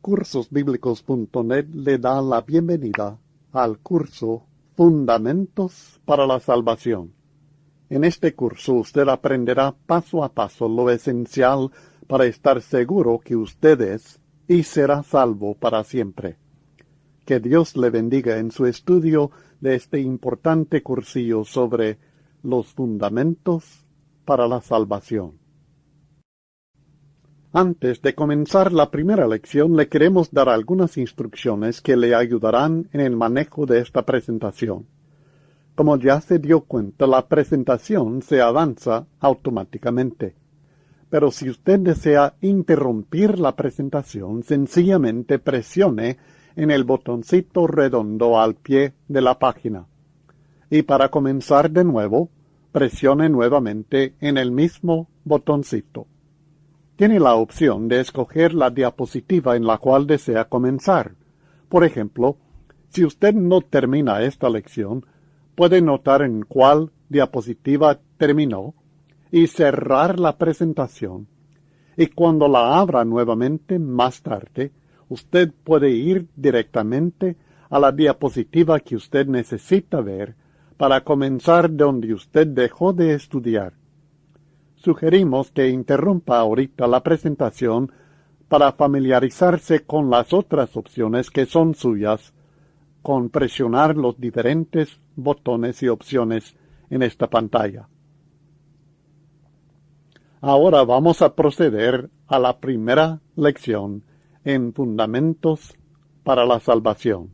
cursosbiblicos.net le da la bienvenida al curso Fundamentos para la Salvación. En este curso usted aprenderá paso a paso lo esencial para estar seguro que usted es y será salvo para siempre. Que Dios le bendiga en su estudio de este importante cursillo sobre los fundamentos para la salvación. Antes de comenzar la primera lección, le queremos dar algunas instrucciones que le ayudarán en el manejo de esta presentación. Como ya se dio cuenta, la presentación se avanza automáticamente. Pero si usted desea interrumpir la presentación, sencillamente presione en el botoncito redondo al pie de la página. Y para comenzar de nuevo, presione nuevamente en el mismo botoncito. Tiene la opción de escoger la diapositiva en la cual desea comenzar. Por ejemplo, si usted no termina esta lección, puede notar en cuál diapositiva terminó y cerrar la presentación. Y cuando la abra nuevamente más tarde, usted puede ir directamente a la diapositiva que usted necesita ver para comenzar donde usted dejó de estudiar. Sugerimos que interrumpa ahorita la presentación para familiarizarse con las otras opciones que son suyas, con presionar los diferentes botones y opciones en esta pantalla. Ahora vamos a proceder a la primera lección en Fundamentos para la Salvación.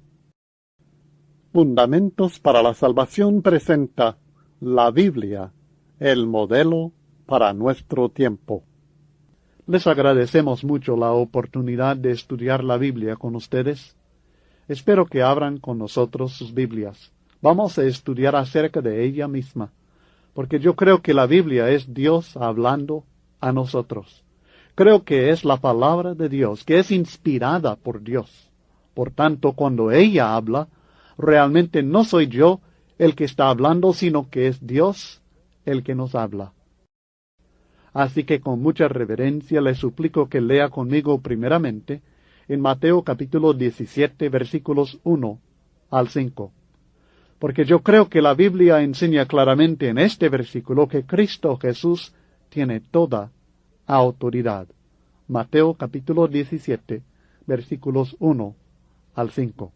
Fundamentos para la Salvación presenta la Biblia, el modelo para nuestro tiempo. Les agradecemos mucho la oportunidad de estudiar la Biblia con ustedes. Espero que abran con nosotros sus Biblias. Vamos a estudiar acerca de ella misma, porque yo creo que la Biblia es Dios hablando a nosotros. Creo que es la palabra de Dios, que es inspirada por Dios. Por tanto, cuando ella habla, realmente no soy yo el que está hablando, sino que es Dios el que nos habla. Así que con mucha reverencia le suplico que lea conmigo primeramente en Mateo capítulo 17 versículos 1 al 5. Porque yo creo que la Biblia enseña claramente en este versículo que Cristo Jesús tiene toda autoridad. Mateo capítulo 17 versículos 1 al 5.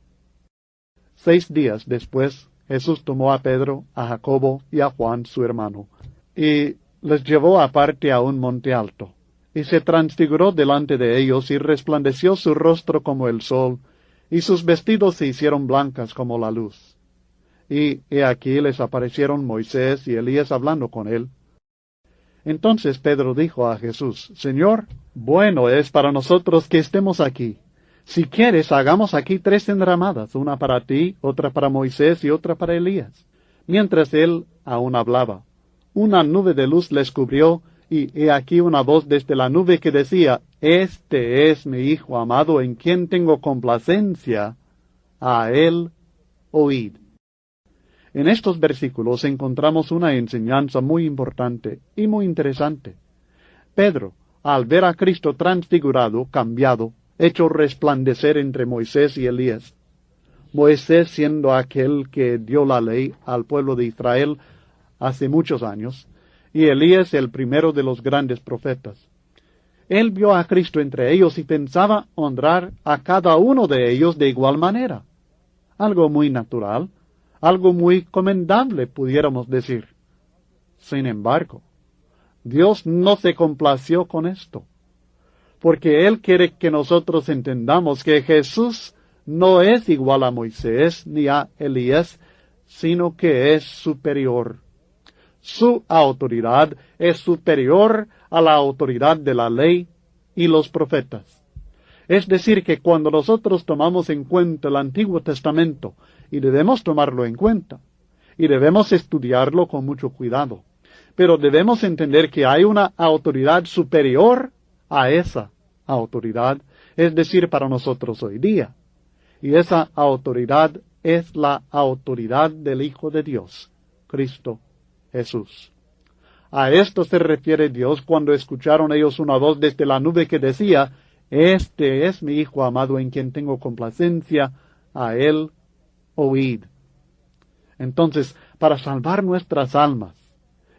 6 días después, Jesús tomó a Pedro, a Jacobo y a Juan su hermano, y les llevó aparte a un monte alto, y se transfiguró delante de ellos, y resplandeció su rostro como el sol, y sus vestidos se hicieron blancas como la luz. Y he aquí les aparecieron Moisés y Elías hablando con él. Entonces Pedro dijo a Jesús: Señor, bueno es para nosotros que estemos aquí. Si quieres, hagamos aquí 3 enramadas, una para ti, otra para Moisés y otra para Elías. Mientras él aún hablaba, una nube de luz les cubrió, y he aquí una voz desde la nube que decía: Este es mi Hijo amado, en quien tengo complacencia, a él oíd. En estos versículos encontramos una enseñanza muy importante y muy interesante. Pedro, al ver a Cristo transfigurado, cambiado, hecho resplandecer entre Moisés y Elías, Moisés siendo aquel que dio la ley al pueblo de Israel hace muchos años, y Elías el primero de los grandes profetas. Él vio a Cristo entre ellos y pensaba honrar a cada uno de ellos de igual manera. Algo muy natural, algo muy comendable, pudiéramos decir. Sin embargo, Dios no se complació con esto, porque Él quiere que nosotros entendamos que Jesús no es igual a Moisés ni a Elías, sino que es superior. Su autoridad es superior a la autoridad de la ley y los profetas. Es decir, que cuando nosotros tomamos en cuenta el Antiguo Testamento, y debemos tomarlo en cuenta, y debemos estudiarlo con mucho cuidado, pero debemos entender que hay una autoridad superior a esa autoridad, es decir, para nosotros hoy día. Y esa autoridad es la autoridad del Hijo de Dios, Cristo Jesús. A esto se refiere Dios cuando escucharon ellos una voz desde la nube que decía: Este es mi Hijo amado en quien tengo complacencia, a él oíd. Entonces, para salvar nuestras almas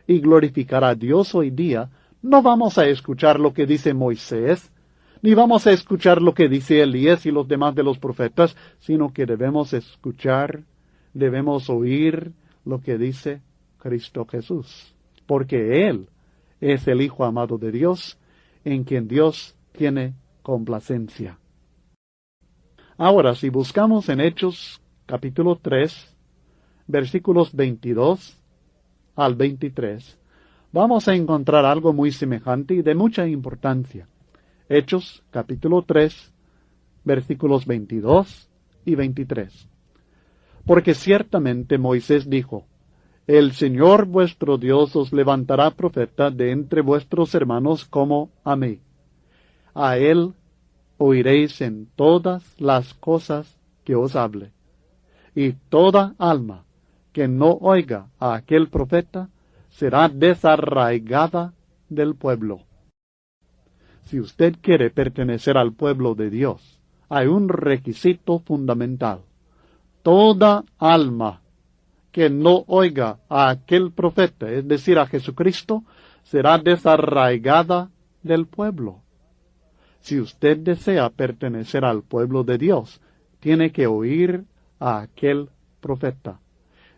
y glorificar a Dios hoy día, no vamos a escuchar lo que dice Moisés, ni vamos a escuchar lo que dice Elías y los demás de los profetas, sino que debemos escuchar, debemos oír lo que dice Cristo Jesús, porque Él es el Hijo amado de Dios, en quien Dios tiene complacencia. Ahora, si buscamos en Hechos capítulo 3, versículos 22 al 23, vamos a encontrar algo muy semejante y de mucha importancia. Hechos capítulo 3, versículos 22 y 23. Porque ciertamente Moisés dijo, el Señor vuestro Dios os levantará profeta de entre vuestros hermanos como a mí. A él oiréis en todas las cosas que os hable. Y toda alma que no oiga a aquel profeta será desarraigada del pueblo. Si usted quiere pertenecer al pueblo de Dios, hay un requisito fundamental. Toda alma que no oiga a aquel profeta, es decir, a Jesucristo, será desarraigada del pueblo. Si usted desea pertenecer al pueblo de Dios, tiene que oír a aquel profeta.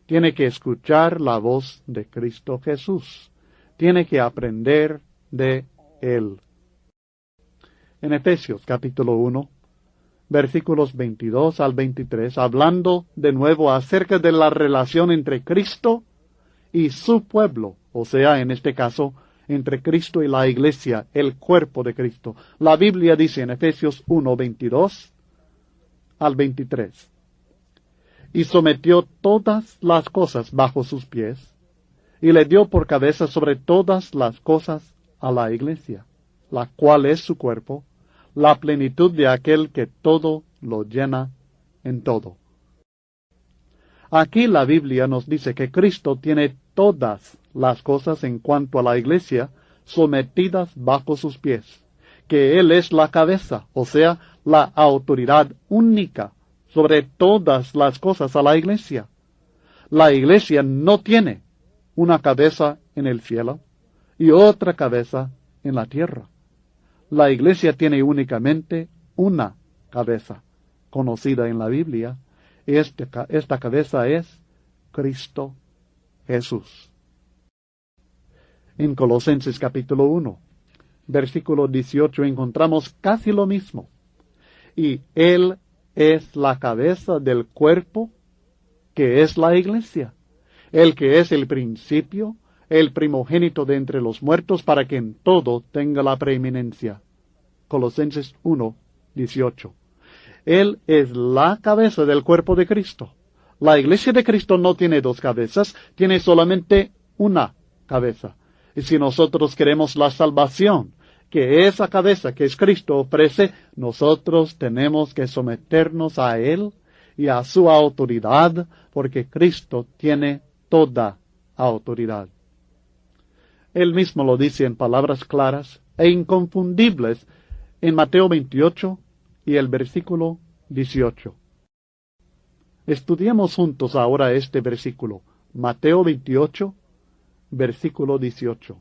Tiene que escuchar la voz de Cristo Jesús. Tiene que aprender de Él. En Efesios capítulo 1, versículos 22 al 23, hablando de nuevo acerca de la relación entre Cristo y su pueblo, o sea, en este caso, entre Cristo y la iglesia, el cuerpo de Cristo. La Biblia dice en Efesios 1, 22 al 23, y sometió todas las cosas bajo sus pies, y le dio por cabeza sobre todas las cosas a la iglesia, la cual es su cuerpo, la plenitud de aquel que todo lo llena en todo. Aquí la Biblia nos dice que Cristo tiene todas las cosas en cuanto a la iglesia sometidas bajo sus pies, que Él es la cabeza, o sea, la autoridad única sobre todas las cosas a la iglesia. La iglesia no tiene una cabeza en el cielo y otra cabeza en la tierra. La iglesia tiene únicamente una cabeza, conocida en la Biblia. Esta cabeza es Cristo Jesús. En Colosenses capítulo 1, versículo 18, encontramos casi lo mismo. Y Él es la cabeza del cuerpo, que es la iglesia, el que es el principio, el primogénito de entre los muertos, para que en todo tenga la preeminencia. Colosenses 1, 18. Él es la cabeza del cuerpo de Cristo. La iglesia de Cristo no tiene dos cabezas, tiene solamente una cabeza. Y si nosotros queremos la salvación que esa cabeza que es Cristo ofrece, nosotros tenemos que someternos a Él y a su autoridad, porque Cristo tiene toda autoridad. Él mismo lo dice en palabras claras e inconfundibles en Mateo 28 y el versículo 18. Estudiemos juntos ahora este versículo, Mateo 28, versículo 18.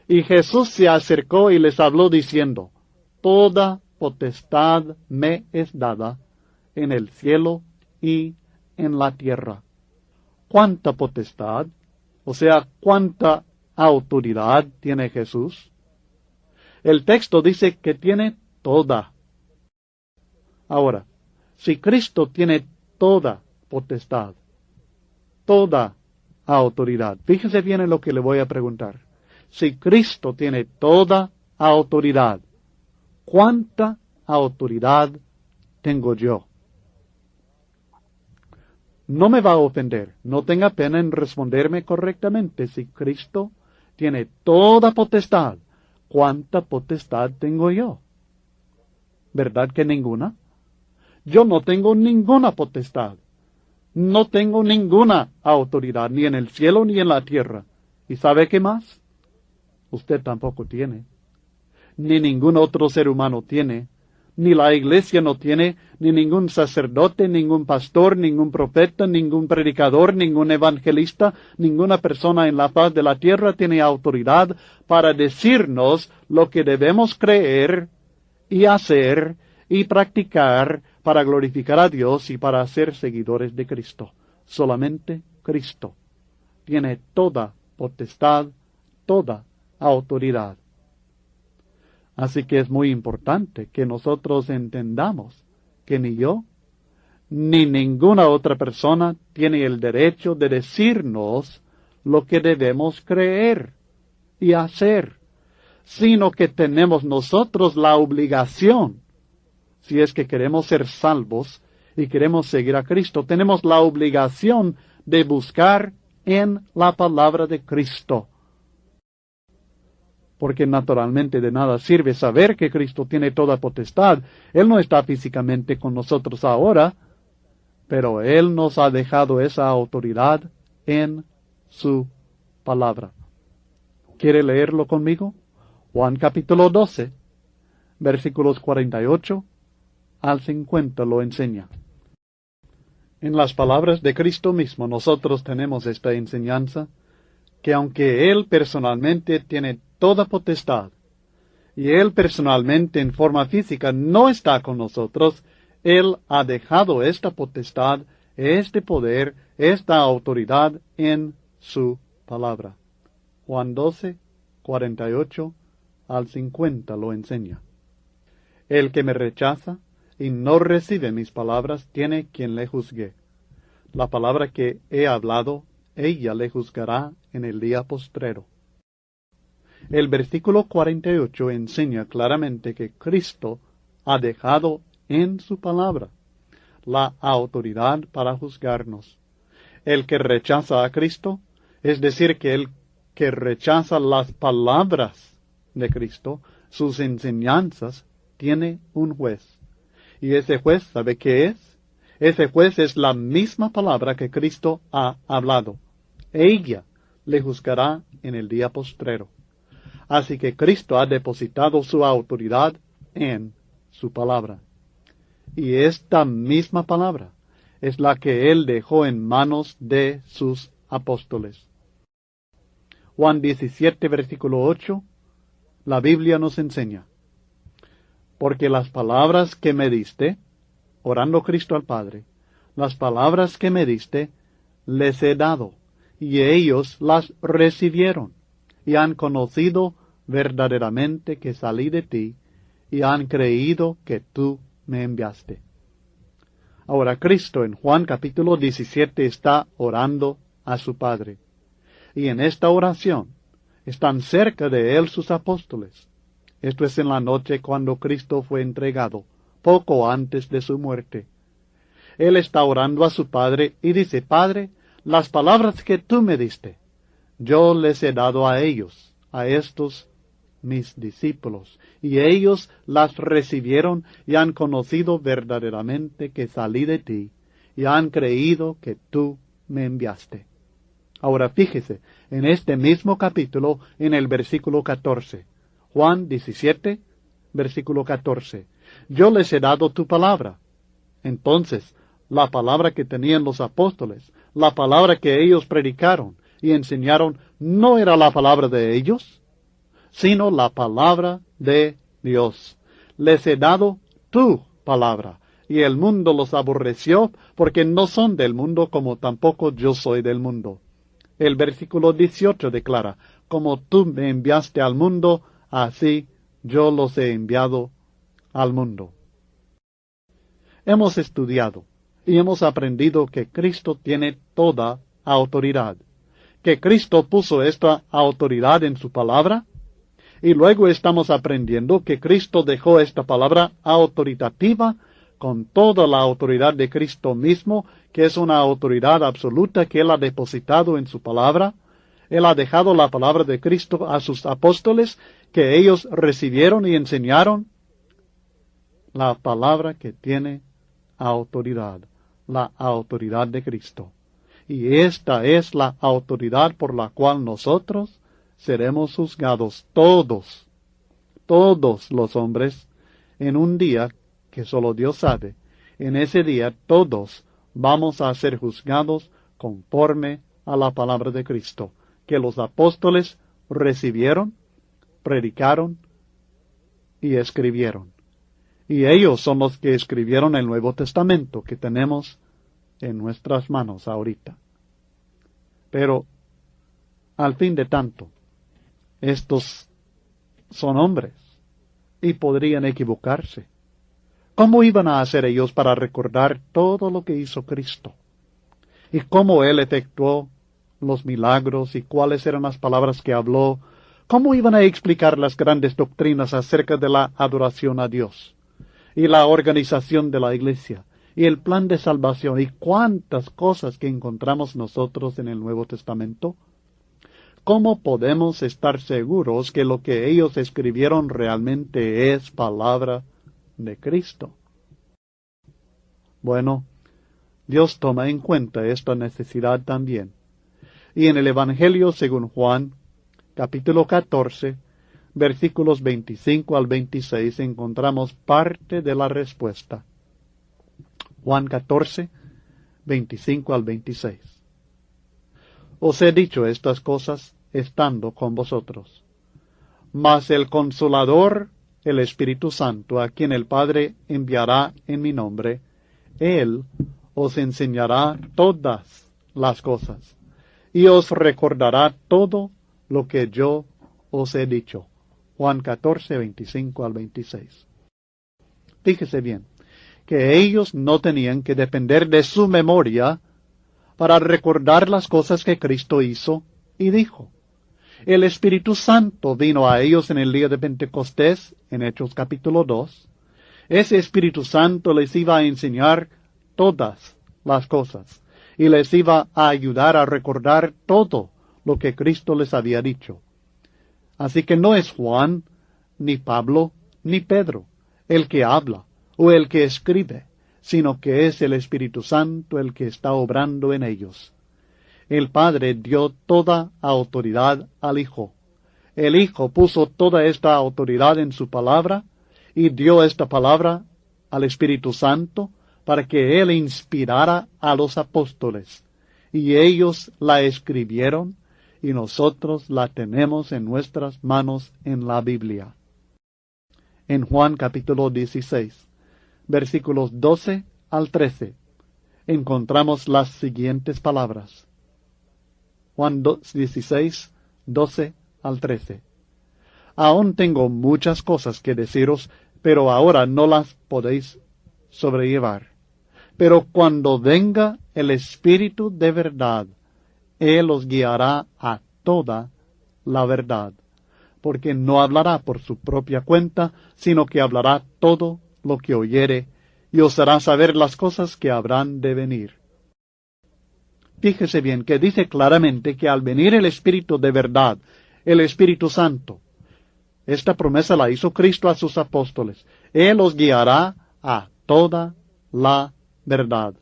Y Jesús se acercó y les habló diciendo, toda potestad me es dada en el cielo y en la tierra. ¿Cuánta potestad? O sea, ¿cuánta autoridad tiene Jesús? El texto dice que tiene toda. Ahora, si Cristo tiene toda potestad, toda autoridad, fíjese bien en lo que le voy a preguntar. Si Cristo tiene toda autoridad, ¿cuánta autoridad tengo yo? No me va a ofender, no tenga pena en responderme correctamente. Si Cristo tiene toda potestad, ¿cuánta potestad tengo yo? ¿Verdad que ninguna? Yo no tengo ninguna potestad. No tengo ninguna autoridad, ni en el cielo ni en la tierra. ¿Y sabe qué más? Usted tampoco tiene. ni ningún otro ser humano tiene, ni la iglesia no tiene, ni ningún sacerdote, ningún pastor, ningún profeta, ningún predicador, ningún evangelista, ninguna persona en la faz de la tierra tiene autoridad para decirnos lo que debemos creer y hacer y practicar para glorificar a Dios y para ser seguidores de Cristo. Solamente Cristo tiene toda potestad, toda autoridad. Así que es muy importante que nosotros entendamos que ni yo, ni ninguna otra persona tiene el derecho de decirnos lo que debemos creer y hacer, sino que tenemos nosotros la obligación, si es que queremos ser salvos y queremos seguir a Cristo, tenemos la obligación de buscar en la palabra de Cristo. Porque naturalmente de nada sirve saber que Cristo tiene toda potestad. Él no está físicamente con nosotros ahora, pero Él nos ha dejado esa autoridad en su palabra. ¿Quiere leerlo conmigo? Juan capítulo 12, versículos 48 al 50 lo enseña. En las palabras de Cristo mismo nosotros tenemos esta enseñanza, que aunque Él personalmente tiene toda potestad, y Él personalmente en forma física no está con nosotros, Él ha dejado esta potestad, este poder, esta autoridad en su palabra. Juan 12, 48 al 50 lo enseña. El que me rechaza y no recibe mis palabras tiene quien le juzgue. La palabra que he hablado, ella le juzgará en el día postrero. El versículo 48 enseña claramente que Cristo ha dejado en su palabra la autoridad para juzgarnos. El que rechaza a Cristo, es decir, que el que rechaza las palabras de Cristo, sus enseñanzas, tiene un juez. ¿Y ese juez sabe qué es? Ese juez es la misma palabra que Cristo ha hablado. Ella le juzgará en el día postrero. Así que Cristo ha depositado su autoridad en su palabra. Y esta misma palabra es la que Él dejó en manos de sus apóstoles. Juan 17, versículo 8, la Biblia nos enseña: porque las palabras que me diste, orando Cristo al Padre, las palabras que me diste, les he dado, y ellos las recibieron, y han conocido verdaderamente que salí de ti, y han creído que tú me enviaste. Ahora Cristo en Juan capítulo 17 está orando a su Padre, y en esta oración están cerca de él sus apóstoles. Esto es en la noche cuando Cristo fue entregado, poco antes de su muerte. Él está orando a su Padre y dice: Padre, las palabras que tú me diste, yo les he dado a ellos, a estos mis discípulos, y ellos las recibieron y han conocido verdaderamente que salí de ti, y han creído que tú me enviaste. Ahora fíjese, en este mismo capítulo, en el versículo 14, Juan 17, versículo 14, yo les he dado tu palabra. Entonces, la palabra que tenían los apóstoles, la palabra que ellos predicaron y enseñaron, no era la palabra de ellos, sino la palabra de Dios. Les he dado tu palabra, y el mundo los aborreció, porque no son del mundo, como tampoco yo soy del mundo. El versículo 18 declara: como tú me enviaste al mundo, así yo los he enviado al mundo. Hemos estudiado y hemos aprendido que Cristo tiene toda autoridad, que Cristo puso esta autoridad en su palabra, y luego estamos aprendiendo que Cristo dejó esta palabra autoritativa con toda la autoridad de Cristo mismo, que es una autoridad absoluta que Él ha depositado en su palabra. Él ha dejado la palabra de Cristo a sus apóstoles, que ellos recibieron y enseñaron. La palabra que tiene autoridad, la autoridad de Cristo. Y esta es la autoridad por la cual nosotros seremos juzgados, todos todos los hombres, en un día que solo Dios sabe. En ese día todos vamos a ser juzgados conforme a la palabra de Cristo, que los apóstoles recibieron, predicaron y escribieron. Y ellos son los que escribieron el Nuevo Testamento que tenemos en nuestras manos ahorita. Pero, al fin de tanto, estos son hombres y podrían equivocarse. ¿Cómo iban a hacer ellos para recordar todo lo que hizo Cristo? Y cómo Él efectuó los milagros y cuáles eran las palabras que habló. ¿Cómo iban a explicar las grandes doctrinas acerca de la adoración a Dios y la organización de la iglesia y el plan de salvación y cuántas cosas que encontramos nosotros en el Nuevo Testamento? ¿Cómo podemos estar seguros que lo que ellos escribieron realmente es palabra de Cristo? Bueno, Dios toma en cuenta esta necesidad también. Y en el Evangelio según Juan, capítulo 14, versículos 25 al 26, encontramos parte de la respuesta. Juan 14, 25 al 26. Os he dicho estas cosas estando con vosotros. Mas el Consolador, el Espíritu Santo, a quien el Padre enviará en mi nombre, Él os enseñará todas las cosas, y os recordará todo lo que yo os he dicho. Juan 14, 25 al 26. Fíjese bien, que ellos no tenían que depender de su memoria para recordar las cosas que Cristo hizo y dijo. El Espíritu Santo vino a ellos en el día de Pentecostés, en Hechos capítulo 2. Ese Espíritu Santo les iba a enseñar todas las cosas y les iba a ayudar a recordar todo lo que Cristo les había dicho. Así que no es Juan, ni Pablo, ni Pedro el que habla o el que escribe, sino que es el Espíritu Santo el que está obrando en ellos. El Padre dio toda autoridad al Hijo. El Hijo puso toda esta autoridad en su palabra y dio esta palabra al Espíritu Santo para que Él inspirara a los apóstoles. Y ellos la escribieron y nosotros la tenemos en nuestras manos en la Biblia. En Juan capítulo 16, versículos 12 al 13, encontramos las siguientes palabras. Juan 16, 12 al 13. Aún tengo muchas cosas que deciros, pero ahora no las podéis sobrellevar. Pero cuando venga el Espíritu de verdad, Él os guiará a toda la verdad, porque no hablará por su propia cuenta, sino que hablará todo lo que oyere, y os hará saber las cosas que habrán de venir. Fíjese bien que dice claramente que al venir el Espíritu de verdad, el Espíritu Santo, esta promesa la hizo Cristo a sus apóstoles. Él os guiará a toda la verdad.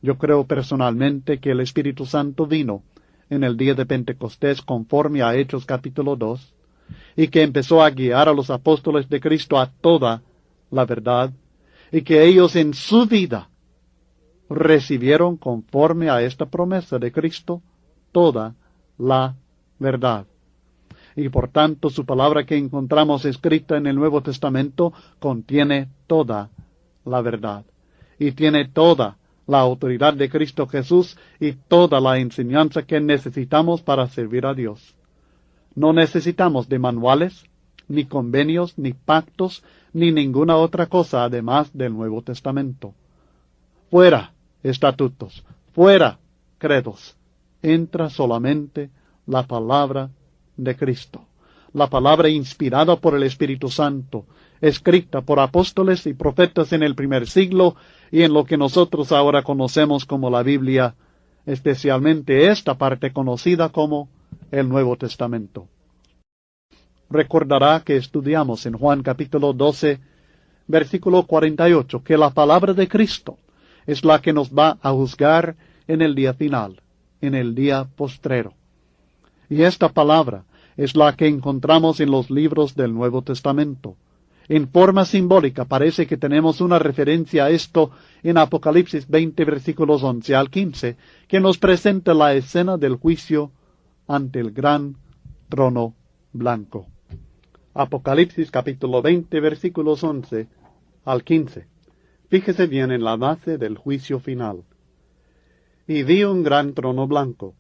Yo creo personalmente que el Espíritu Santo vino en el día de Pentecostés conforme a Hechos capítulo 2, y que empezó a guiar a los apóstoles de Cristo a toda la verdad, y que ellos en su vida recibieron conforme a esta promesa de Cristo toda la verdad. Y por tanto su palabra que encontramos escrita en el Nuevo Testamento contiene toda la verdad, y tiene toda la autoridad de Cristo Jesús y toda la enseñanza que necesitamos para servir a Dios. No necesitamos de manuales, ni convenios, ni pactos, ni ninguna otra cosa además del Nuevo Testamento. Fuera estatutos, fuera credos, entra solamente la palabra de Cristo, la palabra inspirada por el Espíritu Santo, escrita por apóstoles y profetas en el primer siglo y en lo que nosotros ahora conocemos como la Biblia, especialmente esta parte conocida como el Nuevo Testamento. Recordará que estudiamos en Juan capítulo 12, versículo 48, que la palabra de Cristo es la que nos va a juzgar en el día final, en el día postrero. Y esta palabra es la que encontramos en los libros del Nuevo Testamento. En forma simbólica parece que tenemos una referencia a esto en Apocalipsis 20 versículos 11 al 15, que nos presenta la escena del juicio ante el gran trono blanco. Apocalipsis capítulo 20 versículos 11 al 15. Fíjese bien en la base del juicio final. Y vi un gran trono blanco,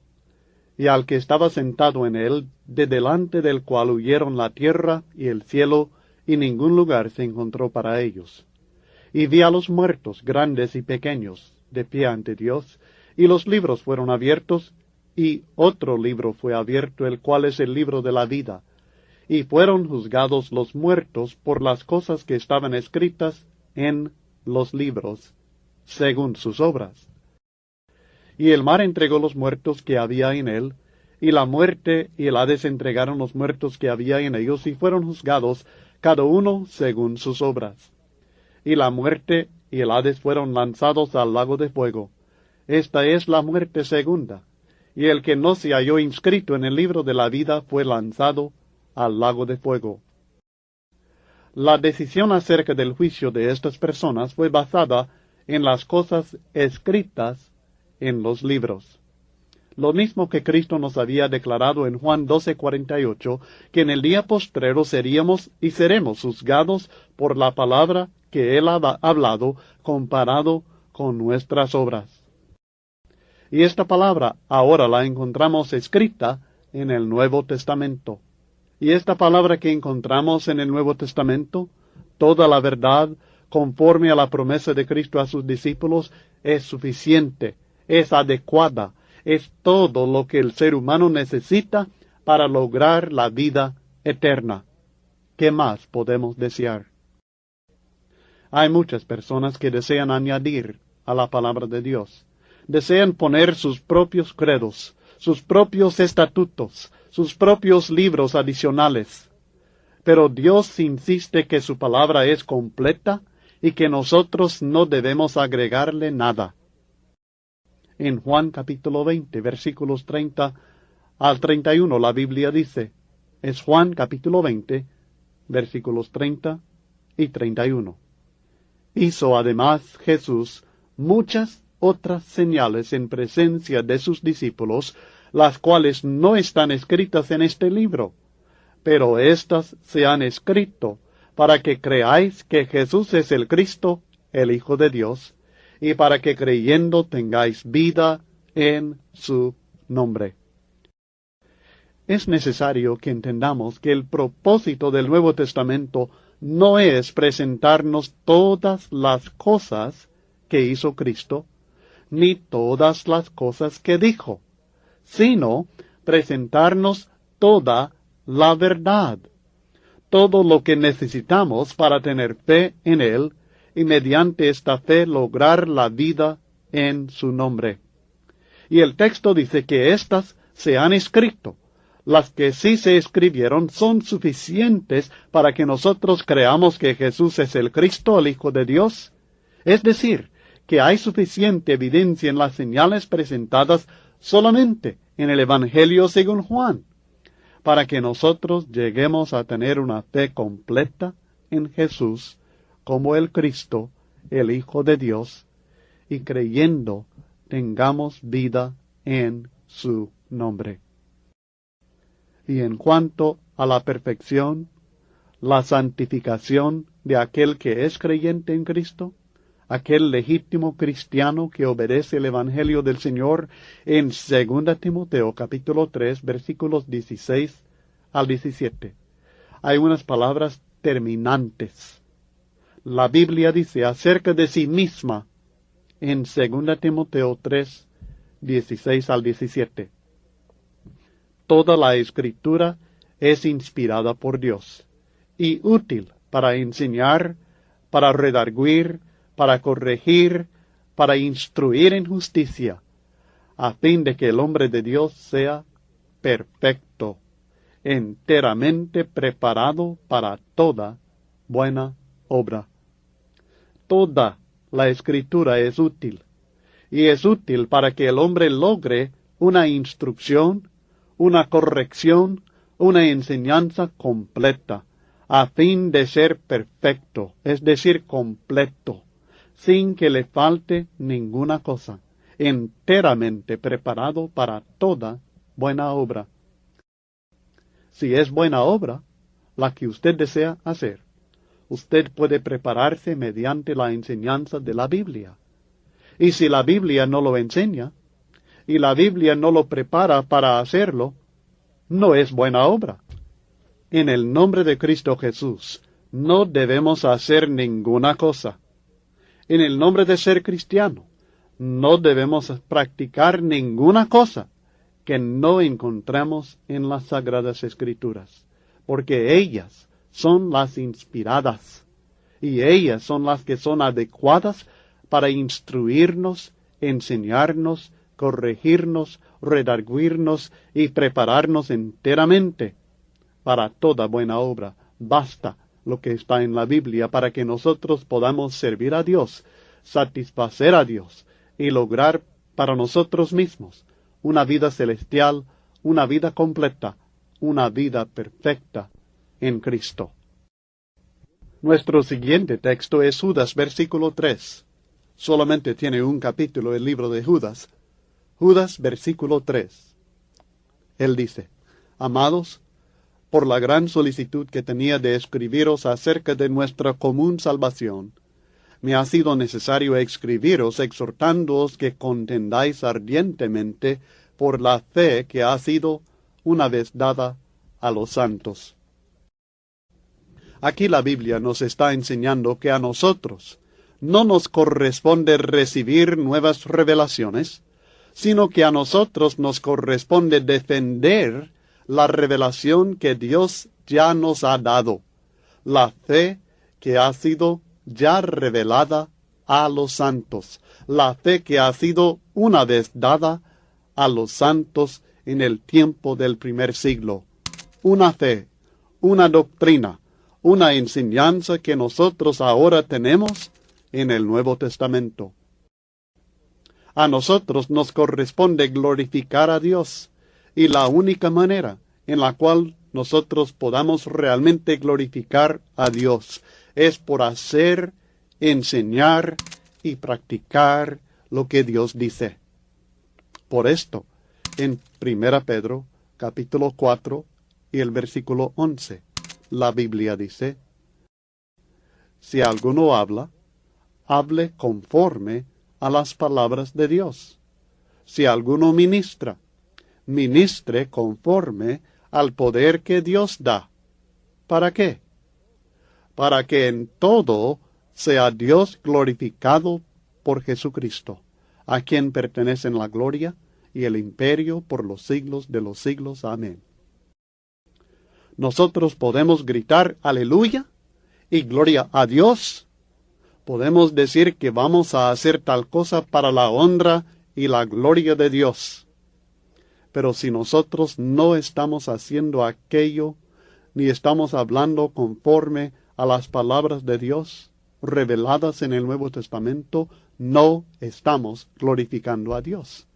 y al que estaba sentado en él, de delante del cual huyeron la tierra y el cielo, y ningún lugar se encontró para ellos. Y vi a los muertos, grandes y pequeños, de pie ante Dios, y los libros fueron abiertos, y otro libro fue abierto, el cual es el libro de la vida. Y fueron juzgados los muertos por las cosas que estaban escritas en los libros, según sus obras. Y el mar entregó los muertos que había en él, y la muerte y el Hades entregaron los muertos que había en ellos, y fueron juzgados cada uno según sus obras. Y la muerte y el Hades fueron lanzados al lago de fuego. Esta es la muerte segunda, y el que no se halló inscrito en el libro de la vida fue lanzado al lago de fuego. La decisión acerca del juicio de estas personas fue basada en las cosas escritas en los libros. Lo mismo que Cristo nos había declarado en Juan 12:48, que en el día postrero seríamos y seremos juzgados por la palabra que Él ha hablado comparado con nuestras obras. Y esta palabra ahora la encontramos escrita en el Nuevo Testamento. Y esta palabra que encontramos en el Nuevo Testamento, toda la verdad, conforme a la promesa de Cristo a sus discípulos, es suficiente, es adecuada, es todo lo que el ser humano necesita para lograr la vida eterna. ¿Qué más podemos desear? Hay muchas personas que desean añadir a la palabra de Dios. Desean poner sus propios credos, sus propios estatutos, sus propios libros adicionales. Pero Dios insiste que su palabra es completa y que nosotros no debemos agregarle nada. En Juan capítulo 20, versículos 30 al 31, la Biblia dice, es Juan capítulo 20, versículos 30 y 31. Hizo además Jesús muchas otras señales en presencia de sus discípulos, las cuales no están escritas en este libro, pero éstas se han escrito para que creáis que Jesús es el Cristo, el Hijo de Dios, y para que creyendo tengáis vida en su nombre. Es necesario que entendamos que el propósito del Nuevo Testamento no es presentarnos todas las cosas que hizo Cristo, ni todas las cosas que dijo, sino presentarnos toda la verdad, todo lo que necesitamos para tener fe en Él, y mediante esta fe lograr la vida en su nombre. Y el texto dice que éstas se han escrito. Las que sí se escribieron son suficientes para que nosotros creamos que Jesús es el Cristo, el Hijo de Dios. Es decir, que hay suficiente evidencia en las señales presentadas solamente en el Evangelio según Juan, para que nosotros lleguemos a tener una fe completa en Jesús como el Cristo, el Hijo de Dios, y creyendo tengamos vida en su nombre. Y en cuanto a la perfección, la santificación de aquel que es creyente en Cristo, aquel legítimo cristiano que obedece el Evangelio del Señor, en 2 Timoteo capítulo 3, versículos 16 al 17. Hay unas palabras terminantes. La Biblia dice acerca de sí misma en 2 Timoteo 3, 16 al 17. Toda la Escritura es inspirada por Dios y útil para enseñar, para redarguir, para corregir, para instruir en justicia, a fin de que el hombre de Dios sea perfecto, enteramente preparado para toda buena obra. Toda la Escritura es útil, y es útil para que el hombre logre una instrucción, una corrección, una enseñanza completa, a fin de ser perfecto, es decir, completo, sin que le falte ninguna cosa, enteramente preparado para toda buena obra. Si es buena obra la que usted desea hacer, usted puede prepararse mediante la enseñanza de la Biblia. Y si la Biblia no lo enseña, y la Biblia no lo prepara para hacerlo, no es buena obra. En el nombre de Cristo Jesús, no debemos hacer ninguna cosa. En el nombre de ser cristiano, no debemos practicar ninguna cosa que no encontremos en las Sagradas Escrituras, porque ellas son las inspiradas, y ellas son las que son adecuadas para instruirnos, enseñarnos, corregirnos, redarguirnos y prepararnos enteramente para toda buena obra. Basta lo que está en la Biblia para que nosotros podamos servir a Dios, satisfacer a Dios y lograr para nosotros mismos una vida celestial, una vida completa, una vida perfecta en Cristo. Nuestro siguiente texto es Judas, versículo 3. Solamente tiene un capítulo el libro de Judas. Judas, versículo 3. Él dice: Amados, por la gran solicitud que tenía de escribiros acerca de nuestra común salvación, me ha sido necesario escribiros exhortándoos que contendáis ardientemente por la fe que ha sido una vez dada a los santos. Aquí la Biblia nos está enseñando que a nosotros no nos corresponde recibir nuevas revelaciones, sino que a nosotros nos corresponde defender la revelación que Dios ya nos ha dado, la fe que ha sido ya revelada a los santos, la fe que ha sido una vez dada a los santos en el tiempo del primer siglo. Una fe, una doctrina, una enseñanza que nosotros ahora tenemos en el Nuevo Testamento. A nosotros nos corresponde glorificar a Dios, y la única manera en la cual nosotros podamos realmente glorificar a Dios es por hacer, enseñar y practicar lo que Dios dice. Por esto, en 1 Pedro, capítulo 4 y el versículo 11, la Biblia dice: Si alguno habla, hable conforme a las palabras de Dios. Si alguno ministra, ministre conforme al poder que Dios da. ¿Para qué? Para que en todo sea Dios glorificado por Jesucristo, a quien pertenecen la gloria y el imperio por los siglos de los siglos. Amén. Nosotros podemos gritar aleluya y gloria a Dios. Podemos decir que vamos a hacer tal cosa para la honra y la gloria de Dios. Pero si nosotros no estamos haciendo aquello, ni estamos hablando conforme a las palabras de Dios reveladas en el Nuevo Testamento, no estamos glorificando a Dios.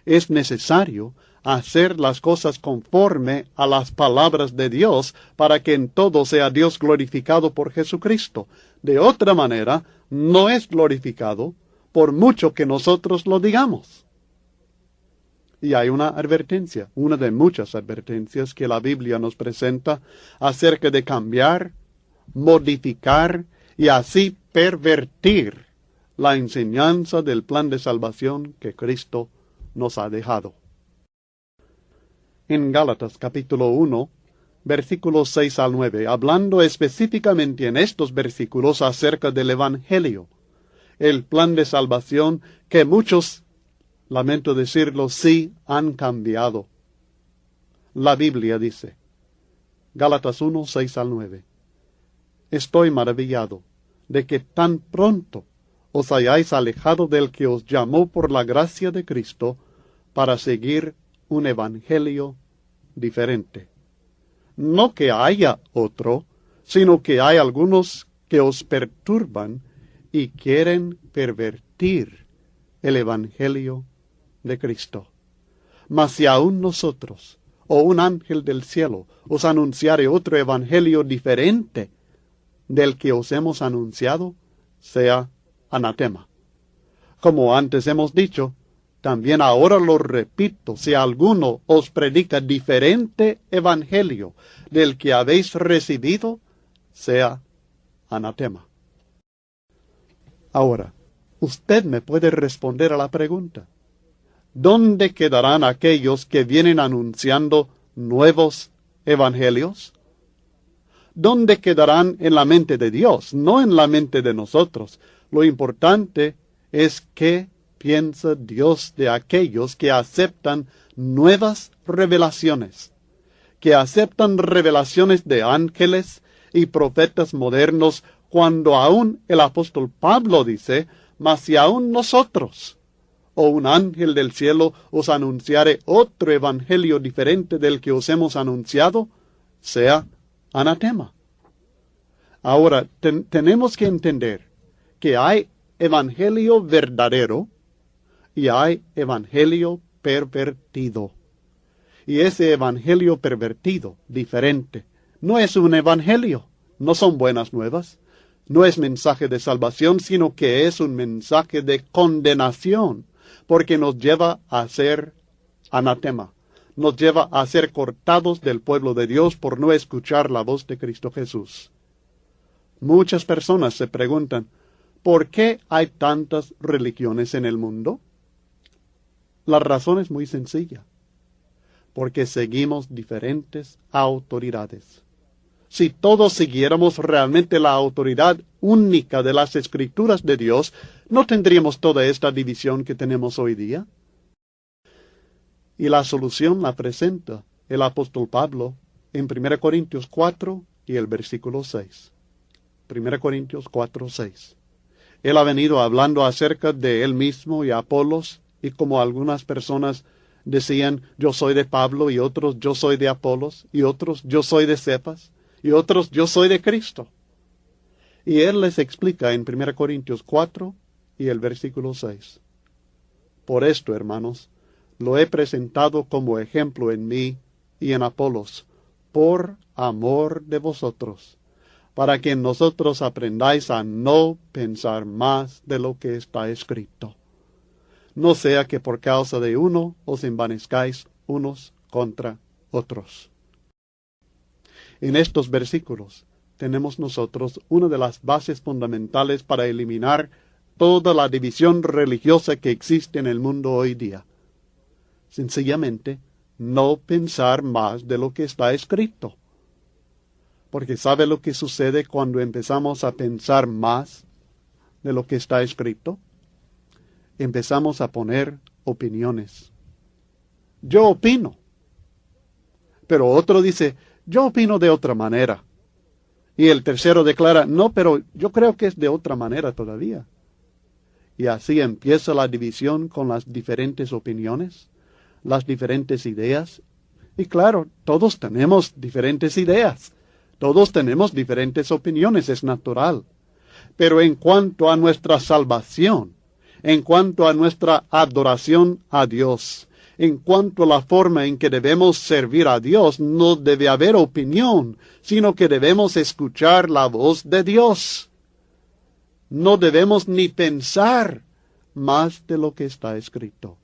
Es necesario hacer las cosas conforme a las palabras de Dios para que en todo sea Dios glorificado por Jesucristo. De otra manera, no es glorificado por mucho que nosotros lo digamos. Y hay una advertencia, una de muchas advertencias que la Biblia nos presenta acerca de cambiar, modificar y así pervertir la enseñanza del plan de salvación que Cristo nos ha dejado. En Gálatas capítulo 1, versículos 6 al 9, hablando específicamente en estos versículos acerca del Evangelio, el plan de salvación que muchos, lamento decirlo, sí han cambiado. La Biblia dice, Gálatas 1, 6 al 9, Estoy maravillado de que tan pronto os hayáis alejado del que os llamó por la gracia de Cristo para seguir un evangelio diferente. No que haya otro, sino que hay algunos que os perturban y quieren pervertir el evangelio de Cristo. Mas si aún nosotros o un ángel del cielo os anunciare otro evangelio diferente del que os hemos anunciado, sea anatema. Como antes hemos dicho, también ahora lo repito, si alguno os predica diferente evangelio del que habéis recibido, sea anatema. Ahora, usted me puede responder a la pregunta: ¿dónde quedarán aquellos que vienen anunciando nuevos evangelios? ¿Dónde quedarán en la mente de Dios, no en la mente de nosotros? Lo importante es qué piensa Dios de aquellos que aceptan nuevas revelaciones, que aceptan revelaciones de ángeles y profetas modernos, cuando aún el apóstol Pablo dice: mas si aún nosotros o un ángel del cielo os anunciare otro evangelio diferente del que os hemos anunciado, sea anatema. Ahora, tenemos que entender que hay evangelio verdadero y hay evangelio pervertido. Y ese evangelio pervertido, diferente, no es un evangelio, no son buenas nuevas, no es mensaje de salvación, sino que es un mensaje de condenación, porque nos lleva a ser anatema, nos lleva a ser cortados del pueblo de Dios por no escuchar la voz de Cristo Jesús. Muchas personas se preguntan: ¿por qué hay tantas religiones en el mundo? La razón es muy sencilla: porque seguimos diferentes autoridades. Si todos siguiéramos realmente la autoridad única de las Escrituras de Dios, ¿no tendríamos toda esta división que tenemos hoy día? Y la solución la presenta el apóstol Pablo en 1 Corintios 4 y el versículo 6. 1 Corintios 4, 6. Él ha venido hablando acerca de él mismo y Apolos, y como algunas personas decían: yo soy de Pablo, y otros: yo soy de Apolos, y otros: yo soy de Cefas, y otros: yo soy de Cristo. Y él les explica en 1 Corintios 4 y el versículo 6. Por esto, hermanos, lo he presentado como ejemplo en mí y en Apolos, por amor de vosotros, para que en nosotros aprendáis a no pensar más de lo que está escrito. No sea que por causa de uno os envanezcáis unos contra otros. En estos versículos tenemos nosotros una de las bases fundamentales para eliminar toda la división religiosa que existe en el mundo hoy día. Sencillamente, no pensar más de lo que está escrito. Porque ¿sabe lo que sucede cuando empezamos a pensar más de lo que está escrito? Empezamos a poner opiniones. Yo opino. Pero otro dice: yo opino de otra manera. Y el tercero declara: no, pero yo creo que es de otra manera todavía. Y así empieza la división con las diferentes opiniones, las diferentes ideas. Y claro, todos tenemos diferentes ideas. Todos tenemos diferentes opiniones, es natural. Pero en cuanto a nuestra salvación, en cuanto a nuestra adoración a Dios, en cuanto a la forma en que debemos servir a Dios, no debe haber opinión, sino que debemos escuchar la voz de Dios. No debemos ni pensar más de lo que está escrito.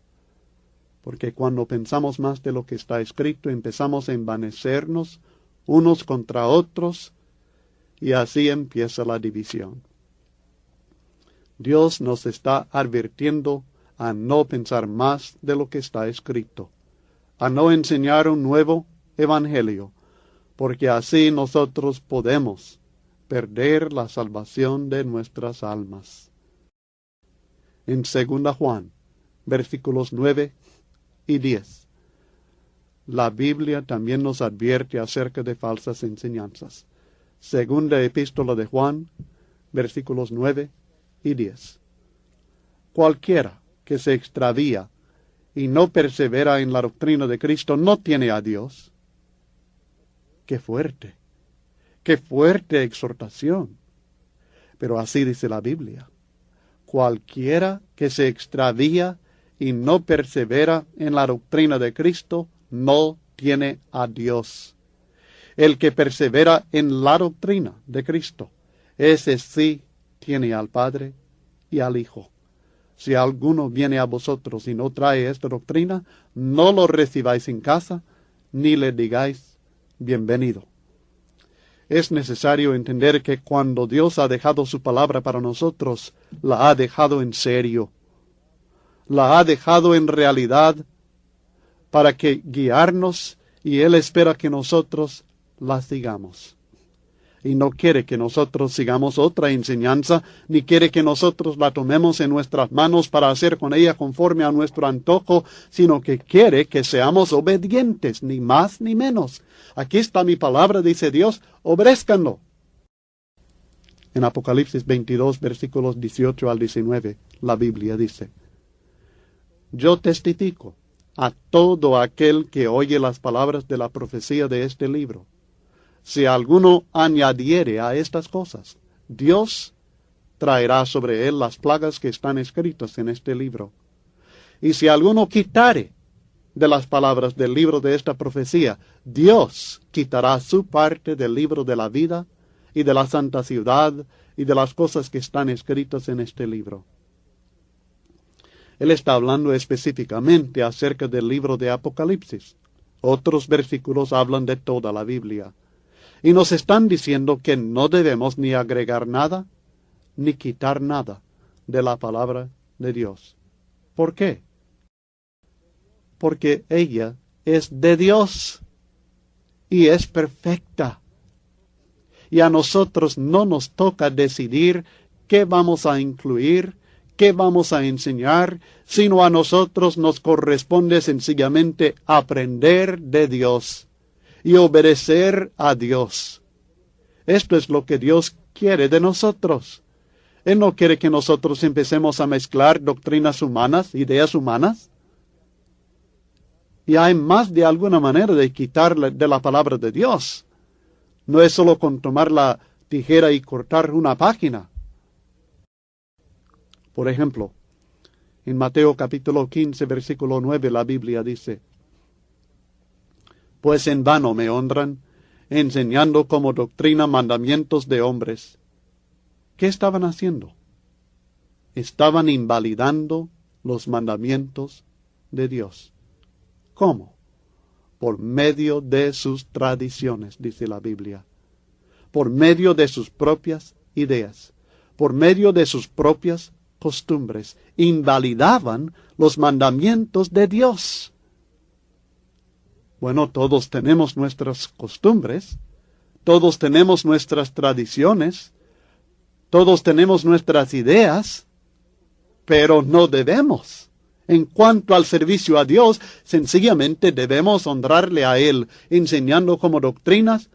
Porque cuando pensamos más de lo que está escrito, empezamos a envanecernos unos contra otros, y así empieza la división. Dios nos está advirtiendo a no pensar más de lo que está escrito, a no enseñar un nuevo evangelio, porque así nosotros podemos perder la salvación de nuestras almas. En 2 Juan, versículos 9 y 10. La Biblia también nos advierte acerca de falsas enseñanzas. Segunda epístola de Juan, versículos 9 y 10. Cualquiera que se extravía y no persevera en la doctrina de Cristo no tiene a Dios. ¡Qué fuerte! ¡Qué fuerte exhortación! Pero así dice la Biblia: cualquiera que se extravía y no persevera en la doctrina de Cristo no tiene a Dios. El que persevera en la doctrina de Cristo, ese sí tiene al Padre y al Hijo. Si alguno viene a vosotros y no trae esta doctrina, no lo recibáis en casa, ni le digáis bienvenido. Es necesario entender que cuando Dios ha dejado su palabra para nosotros, la ha dejado en serio. La ha dejado en realidad para que guiarnos, y Él espera que nosotros la sigamos. Y no quiere que nosotros sigamos otra enseñanza, ni quiere que nosotros la tomemos en nuestras manos para hacer con ella conforme a nuestro antojo, sino que quiere que seamos obedientes, ni más ni menos. Aquí está mi palabra, dice Dios, obedézcanlo. En Apocalipsis 22, versículos 18 al 19, la Biblia dice: Yo testifico a todo aquel que oye las palabras de la profecía de este libro. Si alguno añadiere a estas cosas, Dios traerá sobre él las plagas que están escritas en este libro. Y si alguno quitare de las palabras del libro de esta profecía, Dios quitará su parte del libro de la vida y de la santa ciudad y de las cosas que están escritas en este libro. Él está hablando específicamente acerca del libro de Apocalipsis. Otros versículos hablan de toda la Biblia. Y nos están diciendo que no debemos ni agregar nada, ni quitar nada de la palabra de Dios. ¿Por qué? Porque ella es de Dios y es perfecta. Y a nosotros no nos toca decidir qué vamos a incluir, qué vamos a enseñar, sino a nosotros nos corresponde sencillamente aprender de Dios y obedecer a Dios. Esto es lo que Dios quiere de nosotros. Él no quiere que nosotros empecemos a mezclar doctrinas humanas, ideas humanas. Y hay más de alguna manera de quitarle de la palabra de Dios. No es solo con tomar la tijera y cortar una página. Por ejemplo, en Mateo capítulo 15, versículo 9, la Biblia dice: Pues en vano me honran, enseñando como doctrina mandamientos de hombres. ¿Qué estaban haciendo? Estaban invalidando los mandamientos de Dios. ¿Cómo? Por medio de sus tradiciones, dice la Biblia. Por medio de sus propias ideas. Por medio de sus propias costumbres. Invalidaban los mandamientos de Dios. Bueno, todos tenemos nuestras costumbres, todos tenemos nuestras tradiciones, todos tenemos nuestras ideas, pero no debemos. En cuanto al servicio a Dios, sencillamente debemos honrarle a Él, enseñando como doctrinas,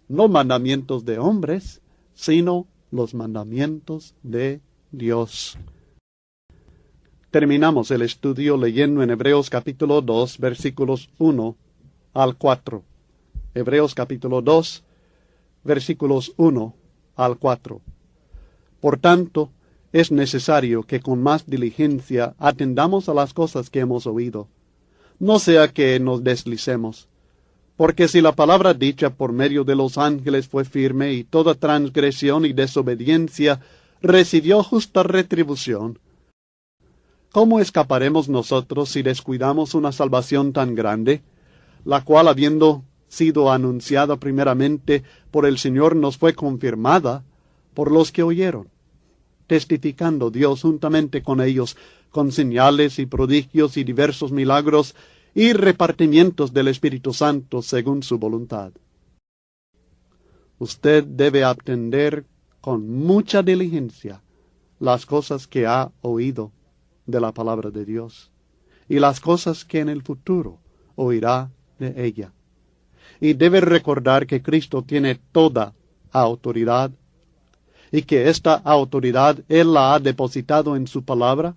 no mandamientos de hombres, sino los mandamientos de Dios. Terminamos el estudio leyendo en Hebreos capítulo 2, versículos 1 al 4. Hebreos capítulo 2, versículos 1 al 4. Por tanto, es necesario que con más diligencia atendamos a las cosas que hemos oído, no sea que nos deslicemos. Porque si la palabra dicha por medio de los ángeles fue firme, y toda transgresión y desobediencia recibió justa retribución, ¿cómo escaparemos nosotros si descuidamos una salvación tan grande, la cual, habiendo sido anunciada primeramente por el Señor, nos fue confirmada por los que oyeron, testificando Dios juntamente con ellos, con señales y prodigios y diversos milagros y repartimientos del Espíritu Santo según su voluntad? Usted debe atender con mucha diligencia las cosas que ha oído de la palabra de Dios y las cosas que en el futuro oirá de ella. Y debe recordar que Cristo tiene toda autoridad y que esta autoridad Él la ha depositado en su palabra,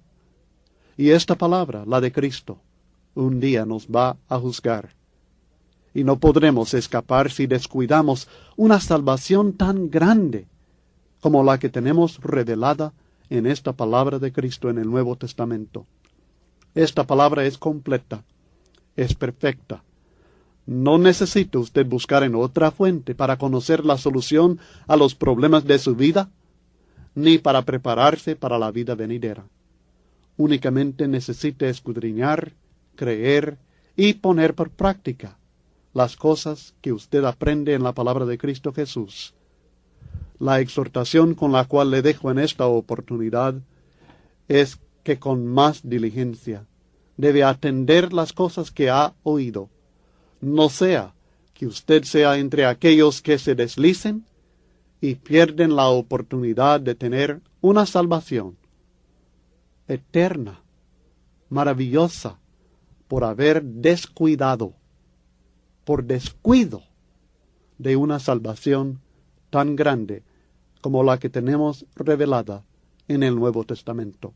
y esta palabra, la de Cristo, un día nos va a juzgar. Y no podremos escapar si descuidamos una salvación tan grande como la que tenemos revelada en esta palabra de Cristo en el Nuevo Testamento. Esta palabra es completa, es perfecta. No necesita usted buscar en otra fuente para conocer la solución a los problemas de su vida, ni para prepararse para la vida venidera. Únicamente necesita escudriñar, creer y poner por práctica las cosas que usted aprende en la palabra de Cristo Jesús. La exhortación con la cual le dejo en esta oportunidad es que con más diligencia debe atender las cosas que ha oído. No sea que usted sea entre aquellos que se deslicen y pierden la oportunidad de tener una salvación eterna, maravillosa, por haber descuidado, por descuido de una salvación tan grande como la que tenemos revelada en el Nuevo Testamento.